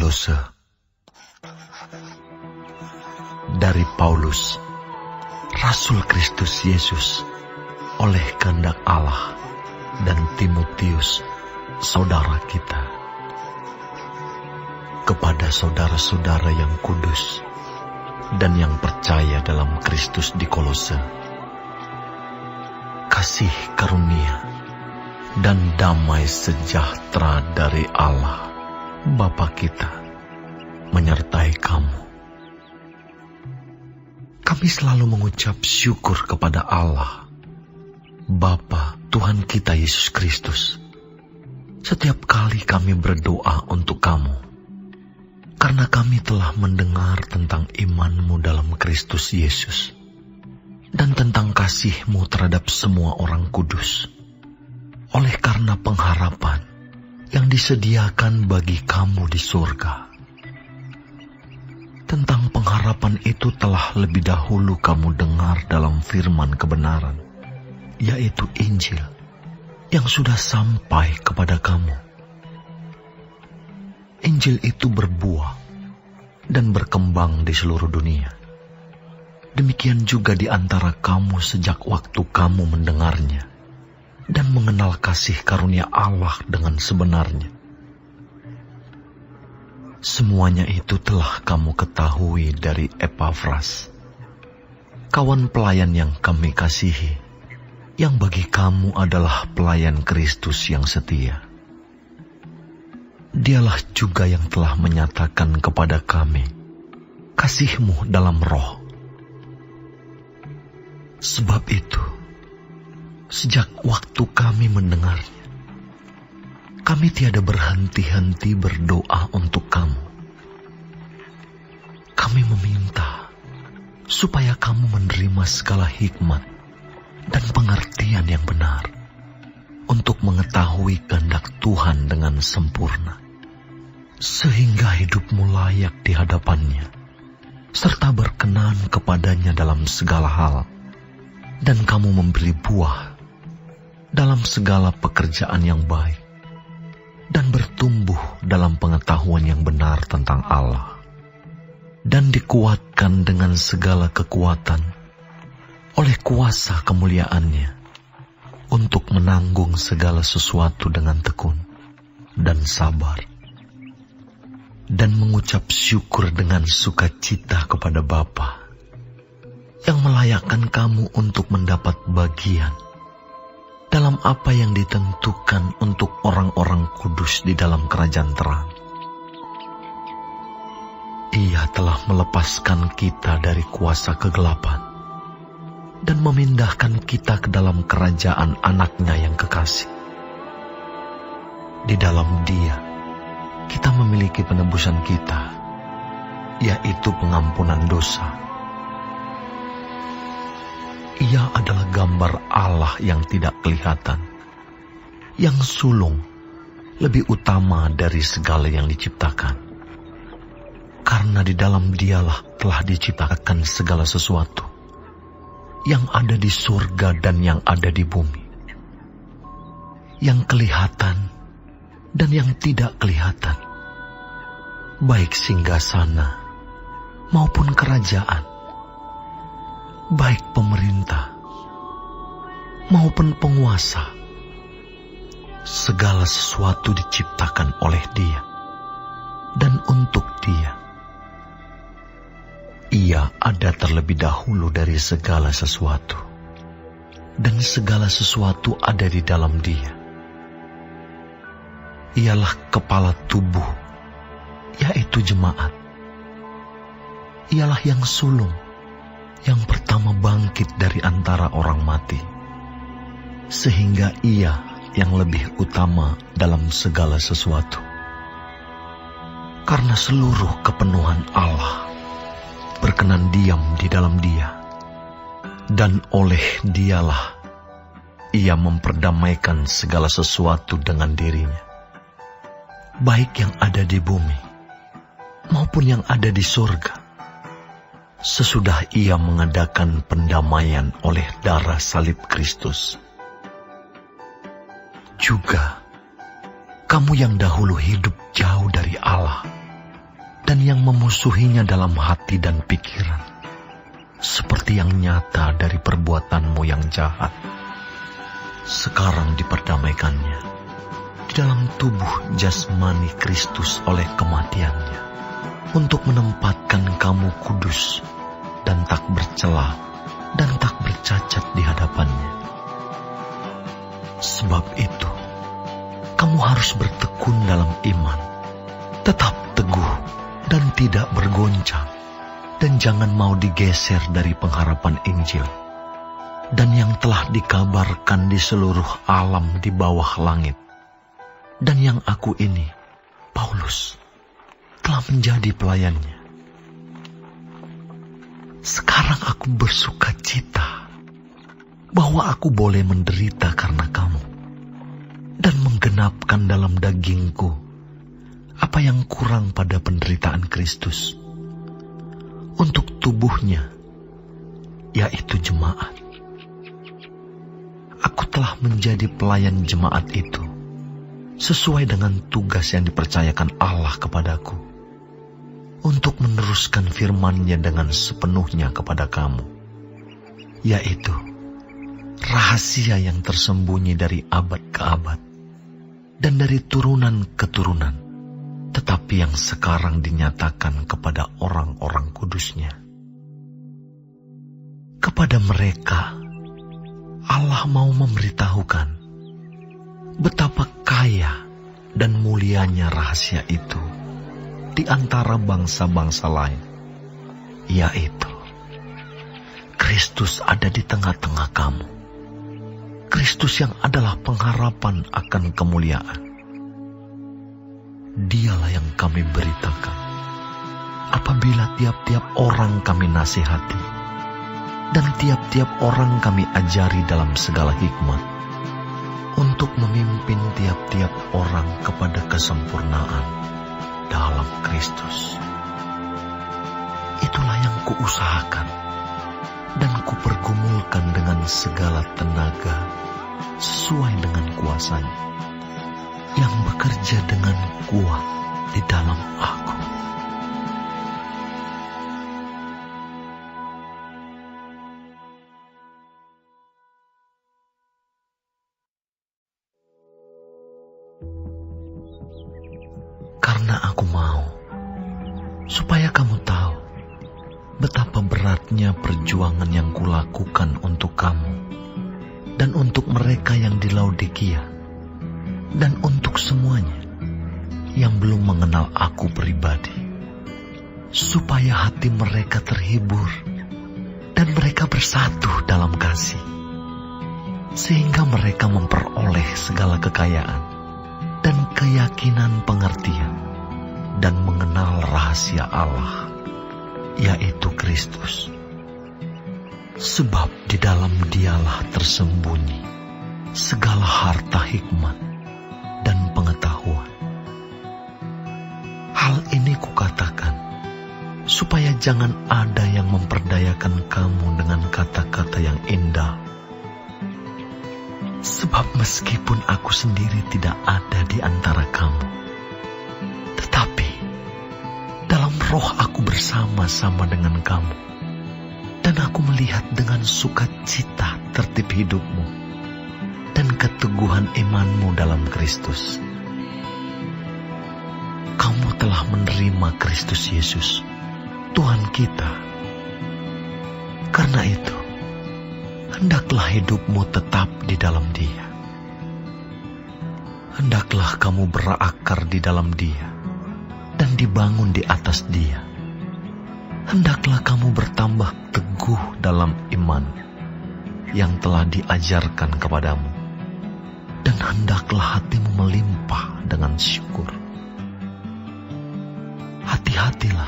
Kolose. Dari Paulus, Rasul Kristus Yesus, oleh kehendak Allah, dan Timotius, saudara kita. Kepada saudara-saudara yang kudus dan yang percaya dalam Kristus di Kolose, kasih karunia dan damai sejahtera dari Allah Bapa kita menyertai kamu. Kami selalu mengucap syukur kepada Allah Bapa Tuhan kita Yesus Kristus setiap kali kami berdoa untuk kamu, karena kami telah mendengar tentang iman-Mu dalam Kristus Yesus dan tentang kasih-Mu terhadap semua orang kudus, oleh karena pengharapan yang disediakan bagi kamu di surga. Tentang pengharapan itu telah lebih dahulu kamu dengar dalam firman kebenaran, yaitu Injil yang sudah sampai kepada kamu. Injil itu berbuah dan berkembang di seluruh dunia. Demikian juga di antara kamu sejak waktu kamu mendengarnya dan mengenal kasih karunia Allah dengan sebenarnya. Semuanya itu telah kamu ketahui dari Epafras, kawan pelayan yang kami kasihi, yang bagi kamu adalah pelayan Kristus yang setia. Dialah juga yang telah menyatakan kepada kami kasih-Mu dalam roh. Sebab itu, sejak waktu kami mendengarnya, kami tiada berhenti-henti berdoa untuk kamu. Kami meminta supaya kamu menerima segala hikmat dan pengertian yang benar untuk mengetahui kehendak Tuhan dengan sempurna, sehingga hidupmu layak di hadapannya, serta berkenan kepadanya dalam segala hal, dan kamu memberi buah dalam segala pekerjaan yang baik, dan bertumbuh dalam pengetahuan yang benar tentang Allah, dan dikuatkan dengan segala kekuatan oleh kuasa kemuliaan-Nya, untuk menanggung segala sesuatu dengan tekun dan sabar, dan mengucap syukur dengan sukacita kepada Bapa yang melayakkan kamu untuk mendapat bagian dalam apa yang ditentukan untuk orang-orang kudus di dalam kerajaan terang. Ia telah melepaskan kita dari kuasa kegelapan dan memindahkan kita ke dalam kerajaan Anak-Nya yang kekasih. Di dalam Dia, kita memiliki penebusan kita, yaitu pengampunan dosa. Ia adalah gambar Allah yang tidak kelihatan, yang sulung, lebih utama dari segala yang diciptakan. Karena di dalam Dialah telah diciptakan segala sesuatu, yang ada di surga dan yang ada di bumi, yang kelihatan dan yang tidak kelihatan, baik singgasana maupun kerajaan, baik pemerintah maupun penguasa. Segala sesuatu diciptakan oleh Dia dan untuk Dia. Ia ada terlebih dahulu dari segala sesuatu, dan segala sesuatu ada di dalam Dia. Ialah kepala tubuh, yaitu jemaat. Ialah yang sulung, yang pertama bangkit dari antara orang mati, sehingga Ia yang lebih utama dalam segala sesuatu. Karena seluruh kepenuhan Allah berkenan diam di dalam Dia, dan oleh Dialah Ia memperdamaikan segala sesuatu dengan dirinya, baik yang ada di bumi maupun yang ada di surga, sesudah Ia mengadakan pendamaian oleh darah salib Kristus. Juga kamu yang dahulu hidup jauh dari Allah dan yang memusuhinya dalam hati dan pikiran, seperti yang nyata dari perbuatanmu yang jahat. Sekarang diperdamaikannya di dalam tubuh jasmani Kristus oleh kematiannya, untuk menempatkan kamu kudus dan tak bercela dan tak bercacat di hadapannya. Sebab itu, kamu harus bertekun dalam iman, tetap teguh dan tidak bergoncang, dan jangan mau digeser dari pengharapan Injil, dan yang telah dikabarkan di seluruh alam di bawah langit, dan yang aku ini, Paulus, telah menjadi pelayannya. Sekarang aku bersuka cita bahwa aku boleh menderita karena kamu, dan menggenapkan dalam dagingku apa yang kurang pada penderitaan Kristus, untuk tubuhnya, yaitu jemaat. Aku telah menjadi pelayan jemaat itu, sesuai dengan tugas yang dipercayakan Allah kepadaku, untuk meneruskan firman-Nya dengan sepenuhnya kepada kamu, yaitu rahasia yang tersembunyi dari abad ke abad, dan dari turunan ke turunan, tetapi yang sekarang dinyatakan kepada orang-orang kudus-Nya. Kepada mereka, Allah mau memberitahukan betapa kaya dan mulianya rahasia itu di antara bangsa-bangsa lain, yaitu Kristus ada di tengah-tengah kamu. Kristus yang adalah pengharapan akan kemuliaan. Dialah yang kami beritakan apabila tiap-tiap orang kami nasihati dan tiap-tiap orang kami ajari dalam segala hikmat, untuk memimpin tiap-tiap orang kepada kesempurnaan dalam Kristus. Itulah yang kuusahakan dan kupergumulkan dengan segala tenaga sesuai dengan kuasa-Nya yang bekerja dengan kuat di dalam aku. Karena aku mau supaya kamu tahu betapa beratnya perjuangan yang kulakukan untuk kamu dan untuk mereka yang di Laodikia, dan untuk semuanya yang belum mengenal aku pribadi, supaya hati mereka terhibur dan mereka bersatu dalam kasih, sehingga mereka memperoleh segala kekayaan dan keyakinan pengertian dan mengenal rahasia Allah, yaitu Kristus. Sebab di dalam Dialah tersembunyi segala harta hikmat dan pengetahuan. Hal ini kukatakan supaya jangan ada yang memperdayakan kamu dengan kata-kata yang indah. Sebab meskipun aku sendiri tidak ada di antara kamu, tetapi dalam roh aku bersama-sama dengan kamu, dan aku melihat dengan sukacita tertib hidupmu dan keteguhan imanmu dalam Kristus. Kamu telah menerima Kristus Yesus, Tuhan kita. Karena itu, hendaklah hidupmu tetap di dalam Dia. Hendaklah kamu berakar di dalam Dia dan dibangun di atas Dia. Hendaklah kamu bertambah teguh dalam iman yang telah diajarkan kepadamu, dan hendaklah hatimu melimpah dengan syukur. Hati-hatilah,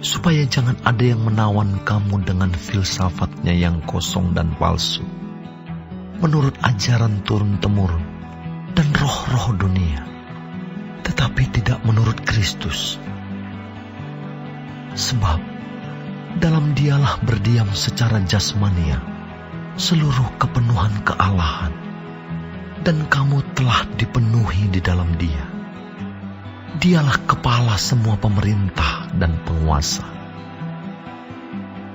supaya jangan ada yang menawan kamu dengan filsafatnya yang kosong dan palsu, menurut ajaran turun-temurun dan roh-roh dunia, tetapi tidak menurut Kristus. Sebab dalam Dialah berdiam secara jasmania seluruh kepenuhan kealahan, dan kamu telah dipenuhi di dalam Dia. Dialah kepala semua pemerintah dan penguasa.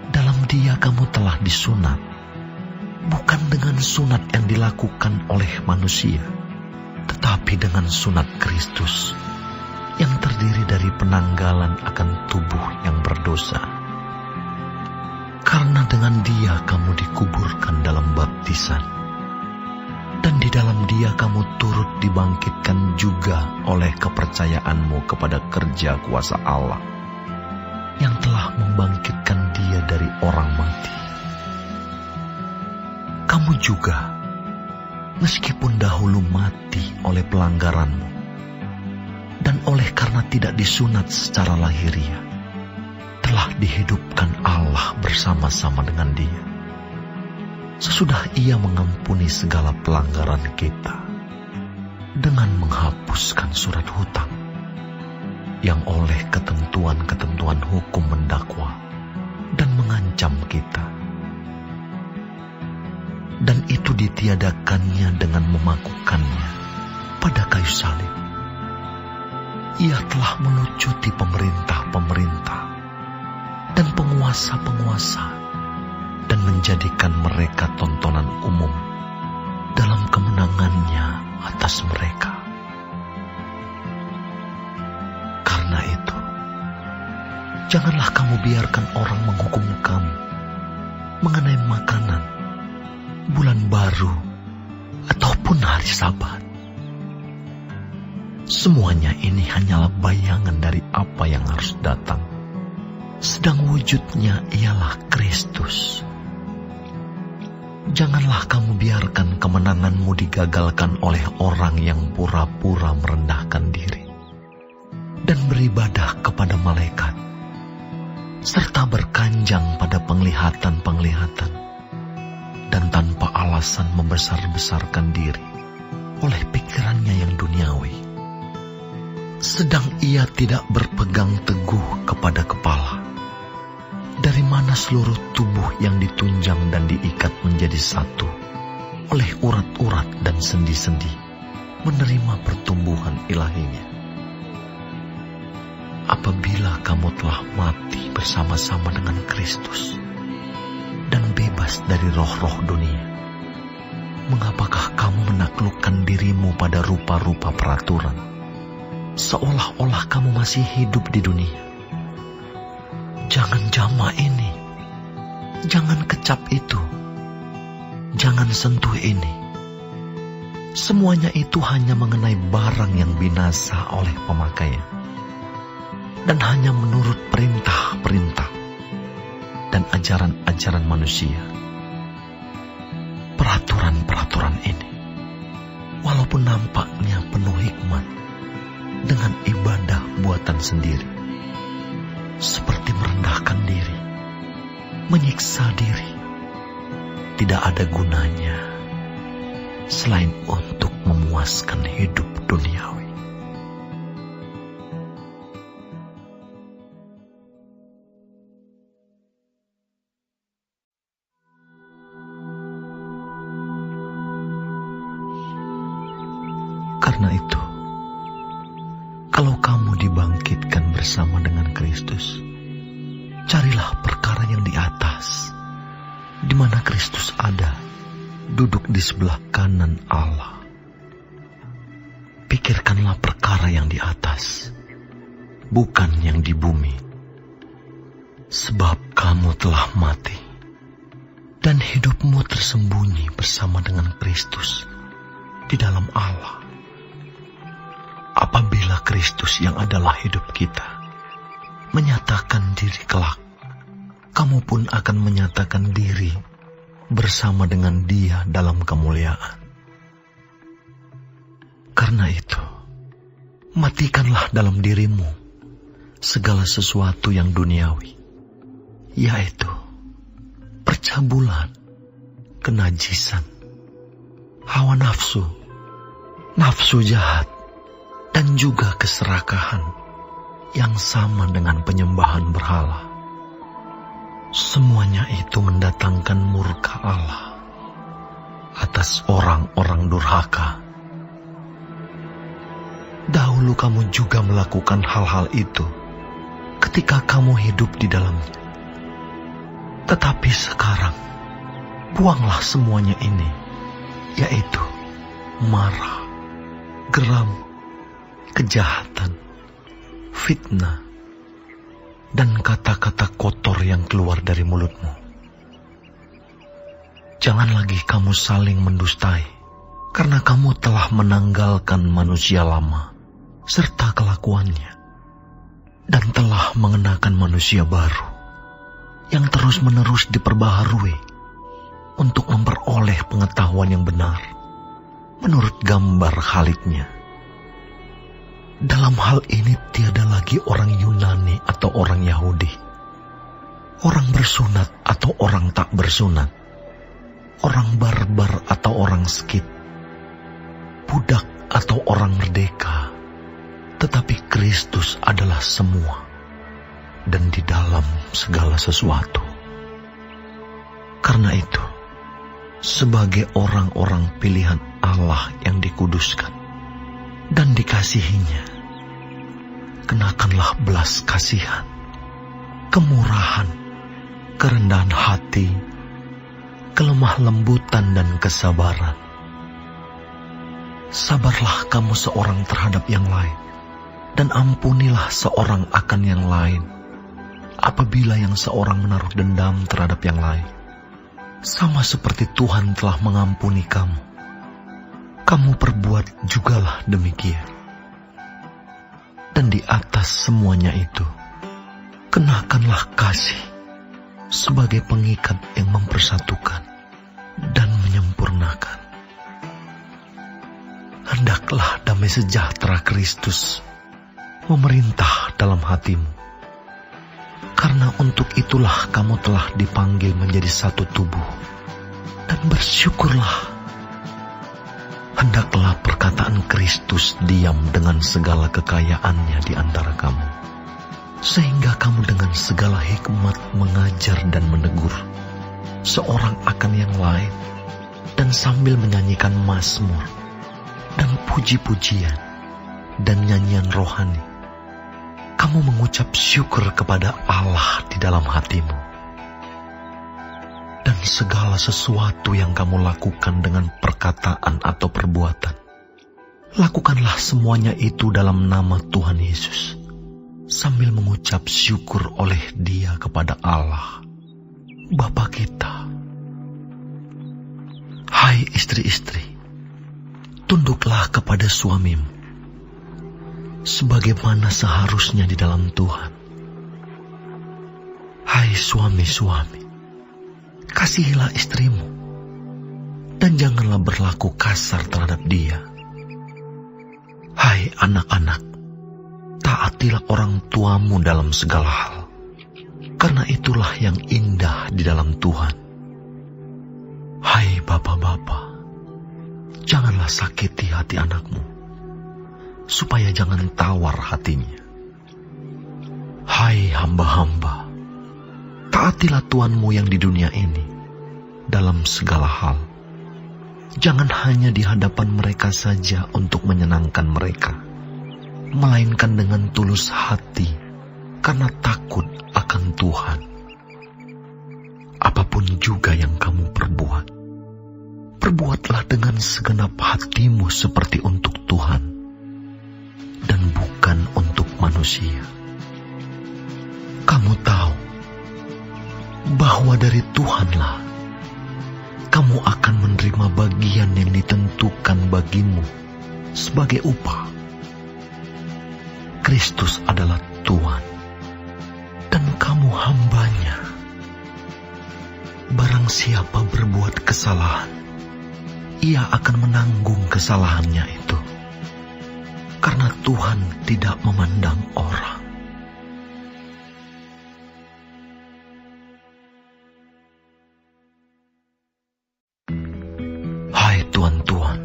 Dalam Dia kamu telah disunat, bukan dengan sunat yang dilakukan oleh manusia, tetapi dengan sunat Kristus yang terdiri dari penanggalan akan tubuh yang berdosa. Karena dengan Dia kamu dikuburkan dalam baptisan, dan di dalam Dia kamu turut dibangkitkan juga oleh kepercayaanmu kepada kerja kuasa Allah yang telah membangkitkan Dia dari orang mati. Kamu juga, meskipun dahulu mati oleh pelanggaranmu, dan oleh karena tidak disunat secara lahiriah, telah dihidupkan Allah bersama-sama dengan Dia, sesudah Ia mengampuni segala pelanggaran kita dengan menghapuskan surat hutang yang oleh ketentuan-ketentuan hukum mendakwa dan mengancam kita. Dan itu ditiadakannya dengan memakukannya pada kayu salib. Ia telah melucuti pemerintah-pemerintah dan penguasa-penguasa dan menjadikan mereka tontonan umum dalam kemenangannya atas mereka. Karena itu, janganlah kamu biarkan orang menghukum kamu mengenai makanan, bulan baru, ataupun hari Sabat. Semuanya ini hanyalah bayangan dari apa yang harus datang, sedang wujudnya ialah Kristus. Janganlah kamu biarkan kemenanganmu digagalkan oleh orang yang pura-pura merendahkan diri dan beribadah kepada malaikat, serta berkanjang pada penglihatan-penglihatan, dan tanpa alasan membesar-besarkan diri oleh pikirannya yang duniawi. Sedang ia tidak berpegang teguh kepada kepala, dari mana seluruh tubuh yang ditunjang dan diikat menjadi satu oleh urat-urat dan sendi-sendi menerima pertumbuhan ilahinya. Apabila kamu telah mati bersama-sama dengan Kristus dan bebas dari roh-roh dunia, mengapakah kamu menaklukkan dirimu pada rupa-rupa peraturan, seolah-olah kamu masih hidup di dunia? Jangan jama ini, jangan kecap itu, jangan sentuh ini. Semuanya itu hanya mengenai barang yang binasa oleh pemakaian, dan hanya menurut perintah-perintah dan ajaran-ajaran manusia. Peraturan-peraturan ini, walaupun nampaknya penuh hikmat, dengan ibadah buatan sendiri, seperti merendahkan diri, menyiksa diri, tidak ada gunanya selain untuk memuaskan hidup duniawi. Karena itu, kalau kamu dibangkitkan bersama dengan Kristus, carilah perkara yang di atas, di mana Kristus ada, duduk di sebelah kanan Allah. Pikirkanlah perkara yang di atas, bukan yang di bumi. Sebab kamu telah mati, dan hidupmu tersembunyi bersama dengan Kristus di dalam Allah. Apabila Kristus yang adalah hidup kita menyatakan diri kelak, kamu pun akan menyatakan diri bersama dengan Dia dalam kemuliaan. Karena itu, matikanlah dalam dirimu segala sesuatu yang duniawi, yaitu percabulan, kenajisan, hawa nafsu, nafsu jahat, dan juga keserakahan yang sama dengan penyembahan berhala. Semuanya itu mendatangkan murka Allah atas orang-orang durhaka. Dahulu kamu juga melakukan hal-hal itu ketika kamu hidup di dalamnya. Tetapi sekarang, buanglah semuanya ini, yaitu marah, geram, kejahatan, fitnah, dan kata-kata kotor yang keluar dari mulutmu. Jangan lagi kamu saling mendustai, karena kamu telah menanggalkan manusia lama serta kelakuannya, dan telah mengenakan manusia baru yang terus-menerus diperbaharui untuk memperoleh pengetahuan yang benar menurut gambar Khaliknya. Dalam hal ini tiada lagi orang Yunani atau orang Yahudi, orang bersunat atau orang tak bersunat, orang barbar atau orang Skit, budak atau orang merdeka, tetapi Kristus adalah semua dan di dalam segala sesuatu. Karena itu, sebagai orang-orang pilihan Allah yang dikuduskan dan dikasihinya, kenakanlah belas kasihan, kemurahan, kerendahan hati, kelemah lembutan dan kesabaran. Sabarlah kamu seorang terhadap yang lain, dan ampunilah seorang akan yang lain, apabila yang seorang menaruh dendam terhadap yang lain. Sama seperti Tuhan telah mengampuni kamu, kamu perbuat jugalah demikian. Dan di atas semuanya itu, kenakanlah kasih sebagai pengikat yang mempersatukan dan menyempurnakan. Hendaklah damai sejahtera Kristus memerintah dalam hatimu, karena untuk itulah kamu telah dipanggil menjadi satu tubuh, dan bersyukurlah. Hendaklah perkataan Kristus diam dengan segala kekayaannya di antara kamu, sehingga kamu dengan segala hikmat mengajar dan menegur seorang akan yang lain, dan sambil menyanyikan mazmur dan puji-pujian dan nyanyian rohani, kamu mengucap syukur kepada Allah di dalam hatimu. Dan segala sesuatu yang kamu lakukan dengan perkataan atau perbuatan, lakukanlah semuanya itu dalam nama Tuhan Yesus, sambil mengucap syukur oleh Dia kepada Allah, Bapa kita. Hai istri-istri, tunduklah kepada suamimu, sebagaimana seharusnya di dalam Tuhan. Hai suami-suami, kasihilah istrimu, dan janganlah berlaku kasar terhadap dia. Hai anak-anak, taatilah orang tuamu dalam segala hal, karena itulah yang indah di dalam Tuhan. Hai bapak-bapak, janganlah sakiti hati anakmu, supaya jangan tawar hatinya. Hai hamba-hamba, taatilah Tuanmu yang di dunia ini dalam segala hal. Jangan hanya di hadapan mereka saja untuk menyenangkan mereka, melainkan dengan tulus hati karena takut akan Tuhan. Apapun juga yang kamu perbuat, perbuatlah dengan segenap hatimu seperti untuk Tuhan dan bukan untuk manusia. Kamu tahu bahwa dari Tuhanlah kamu akan menerima bagian yang ditentukan bagimu sebagai upah. Kristus adalah Tuhan, dan kamu hambanya. Barang siapa berbuat kesalahan, ia akan menanggung kesalahannya itu, karena Tuhan tidak memandang orang. Hai tuan-tuan,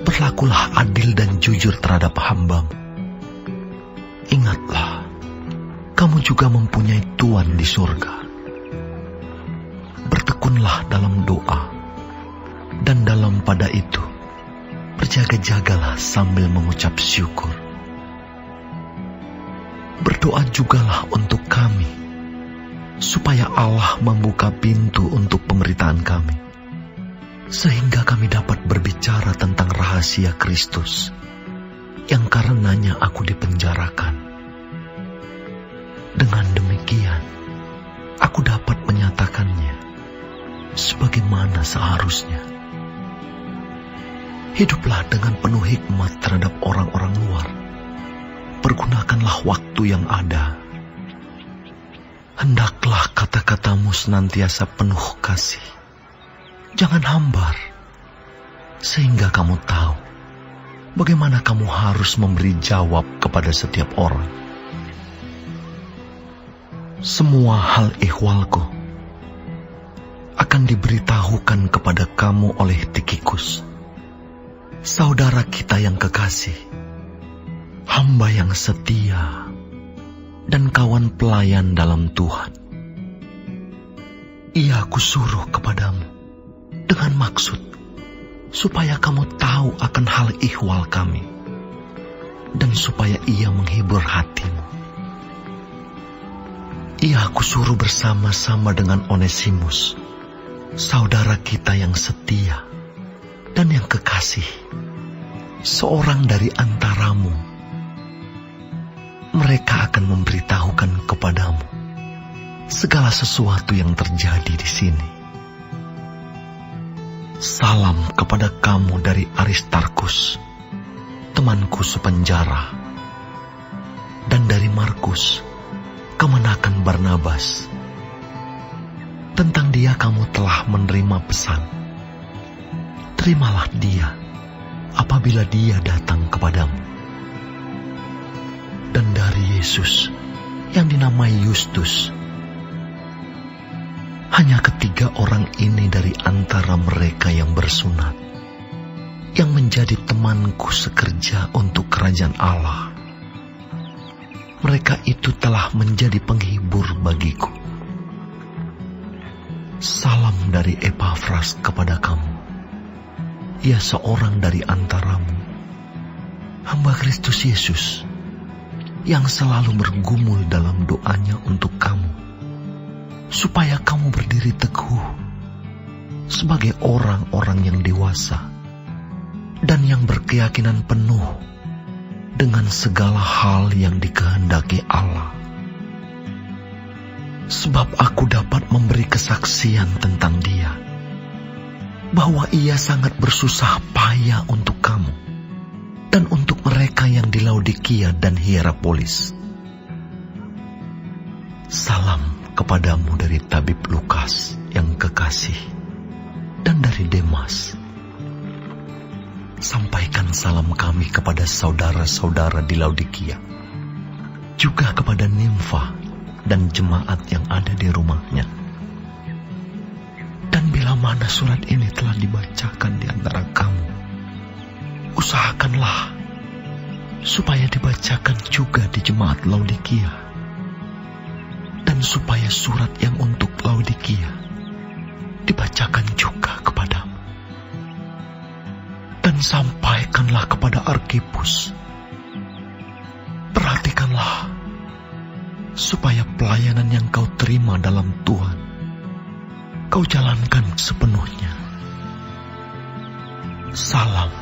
berlakulah adil dan jujur terhadap hamba-Mu. Ingatlah, kamu juga mempunyai Tuhan di surga. Bertekunlah dalam doa, dan dalam pada itu Berjaga-jagalah sambil mengucap syukur. Berdoa jugalah untuk kami, supaya Allah membuka pintu untuk pemberitaan kami, sehingga kami dapat berbicara tentang rahasia Kristus, yang karenanya aku dipenjarakan. Dengan demikian, aku dapat menyatakannya sebagaimana seharusnya. Hiduplah dengan penuh hikmat terhadap orang-orang luar. Pergunakanlah waktu yang ada. Hendaklah kata-katamu senantiasa penuh kasih. Jangan hambar, sehingga kamu tahu bagaimana kamu harus memberi jawab kepada setiap orang. Semua hal ihwalku akan diberitahukan kepada kamu oleh Tikhikus, saudara kita yang kekasih, hamba yang setia, dan kawan pelayan dalam Tuhan. Ia kusuruh kepadamu dengan maksud supaya kamu tahu akan hal ihwal kami, dan supaya ia menghibur hatimu. Ia kusuruh bersama-sama dengan Onesimus, saudara kita yang setia dan yang kekasih, seorang dari antaramu. Mereka akan memberitahukan kepadamu segala sesuatu yang terjadi di sini. Salam kepada kamu dari Aristarkus, temanku sepenjara, dan dari Markus, kemenakan Barnabas. Tentang dia kamu telah menerima pesan. Terimalah dia apabila dia datang kepadamu. Dan dari Yesus yang dinamai Yustus, hanya ketiga orang ini dari antara mereka yang bersunat, yang menjadi temanku sekerja untuk kerajaan Allah. Mereka itu telah menjadi penghibur bagiku. Salam dari Epafras kepada kamu. Ia seorang dari antaramu, hamba Kristus Yesus, yang selalu bergumul dalam doanya untuk kamu, supaya kamu berdiri teguh sebagai orang-orang yang dewasa dan yang berkeyakinan penuh dengan segala hal yang dikehendaki Allah. Sebab aku dapat memberi kesaksian tentang dia, bahwa ia sangat bersusah payah untuk kamu dan untuk mereka yang di Laodikia dan Hierapolis. Salam kepadamu dari tabib Lukas yang kekasih, dan dari Demas. Sampaikan salam kami kepada saudara-saudara di Laodikia, juga kepada Nimfa dan jemaat yang ada di rumahnya. Dan bila mana surat ini telah dibacakan di antara kamu, usahakanlah supaya dibacakan juga di jemaat Laodikia, dan supaya surat yang untuk Laodikia dibacakan juga kepadamu. Dan sampaikanlah kepada Arkipus, perhatikanlah supaya pelayanan yang kau terima dalam Tuhan kau jalankan sepenuhnya. Salam